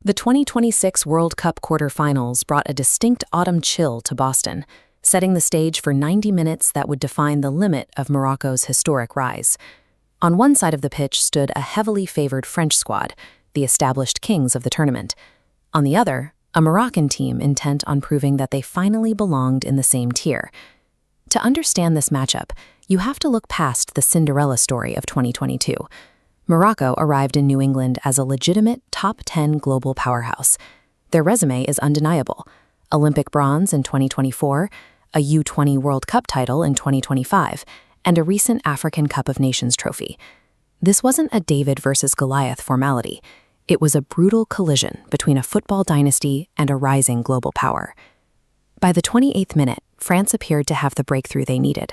The 2026 World Cup quarterfinals brought a distinct autumn chill to Boston, setting the stage for 90 minutes that would define the limit of Morocco's historic rise. On one side of the pitch stood a heavily favored French squad, the established kings of the tournament. On the other, a Moroccan team intent on proving that they finally belonged in the same tier. To understand this matchup, you have to look past the Cinderella story of 2022. Morocco arrived in New England as a legitimate top 10 global powerhouse. Their resume is undeniable: Olympic bronze in 2024, a U20 World Cup title in 2025, and a recent African Cup of Nations trophy. This wasn't a David versus Goliath formality. It was a brutal collision between a football dynasty and a rising global power. By the 28th minute, France appeared to have the breakthrough they needed.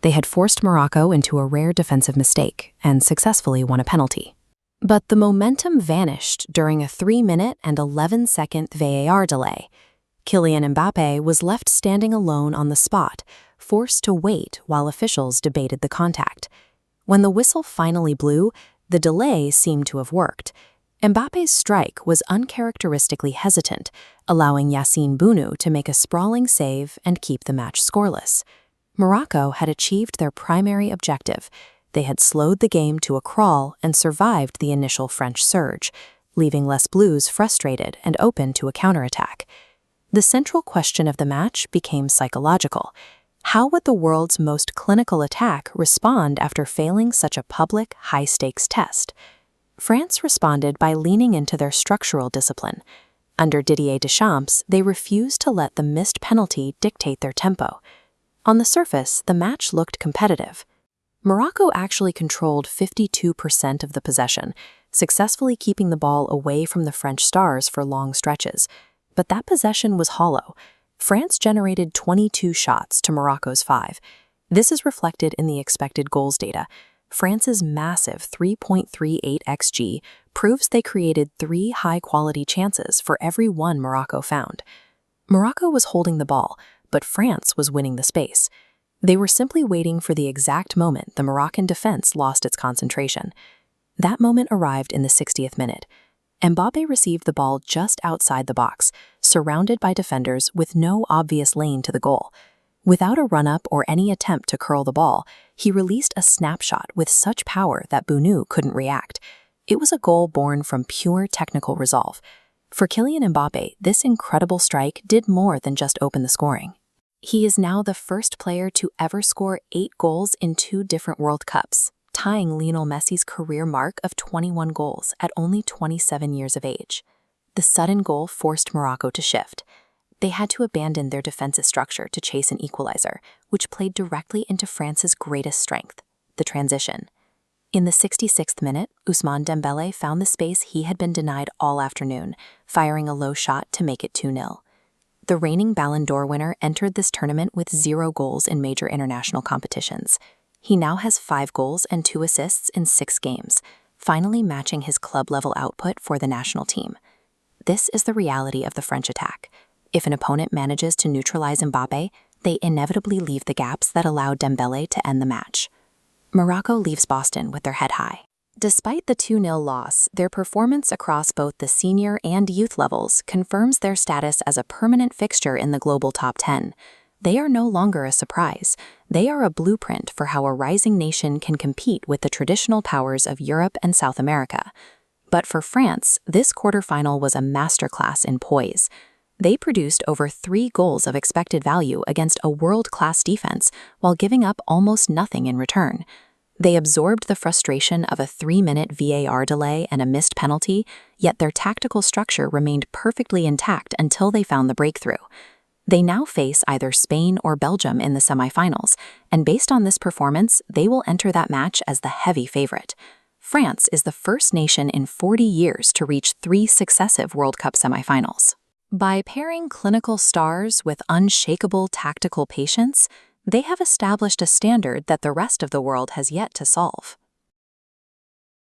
They had forced Morocco into a rare defensive mistake and successfully won a penalty. But the momentum vanished during a 3-minute and 11-second VAR delay. Kylian Mbappé was left standing alone on the spot, forced to wait while officials debated the contact. When the whistle finally blew, the delay seemed to have worked. Mbappé's strike was uncharacteristically hesitant, allowing Yassine Bounou to make a sprawling save and keep the match scoreless. Morocco had achieved their primary objective. They had slowed the game to a crawl and survived the initial French surge, leaving Les Bleus frustrated and open to a counterattack. The central question of the match became psychological. How would the world's most clinical attack respond after failing such a public, high-stakes test? France responded by leaning into their structural discipline. Under Didier Deschamps, they refused to let the missed penalty dictate their tempo. On the surface, the match looked competitive. Morocco actually controlled 52% of the possession, successfully keeping the ball away from the French stars for long stretches. But that possession was hollow. France generated 22 shots to Morocco's 5. This is reflected in the expected goals data. France's massive 3.38 xG proves they created 3 high-quality chances for every one Morocco found. Morocco was holding the ball, but France was winning the space. They were simply waiting for the exact moment the Moroccan defense lost its concentration. That moment arrived in the 60th minute. Mbappé received the ball just outside the box, surrounded by defenders with no obvious lane to the goal. Without a run-up or any attempt to curl the ball, he released a snapshot with such power that Bounou couldn't react. It was a goal born from pure technical resolve. For Kylian Mbappé, this incredible strike did more than just open the scoring. He is now the first player to ever score 8 goals in 2 different World Cups, tying Lionel Messi's career mark of 21 goals at only 27 years of age. The sudden goal forced Morocco to shift. They had to abandon their defensive structure to chase an equalizer, which played directly into France's greatest strength, the transition. In the 66th minute, Ousmane Dembélé found the space he had been denied all afternoon, firing a low shot to make it 2-0. The reigning Ballon d'Or winner entered this tournament with 0 goals in major international competitions. He now has 5 goals and 2 assists in 6 games, finally matching his club-level output for the national team. This is the reality of the French attack. If an opponent manages to neutralize Mbappé, they inevitably leave the gaps that allowed Dembélé to end the match. Morocco leaves Boston with their head high. Despite the 2-0 loss, their performance across both the senior and youth levels confirms their status as a permanent fixture in the global top 10. They are no longer a surprise. They are a blueprint for how a rising nation can compete with the traditional powers of Europe and South America. But for France, this quarterfinal was a masterclass in poise. They produced over 3 goals of expected value against a world-class defense while giving up almost nothing in return. They absorbed the frustration of a 3-minute VAR delay and a missed penalty, yet their tactical structure remained perfectly intact until they found the breakthrough. They now face either Spain or Belgium in the semifinals, and based on this performance, they will enter that match as the heavy favorite. France is the first nation in 40 years to reach 3 successive World Cup semifinals. By pairing clinical stars with unshakable tactical patience, they have established a standard that the rest of the world has yet to solve.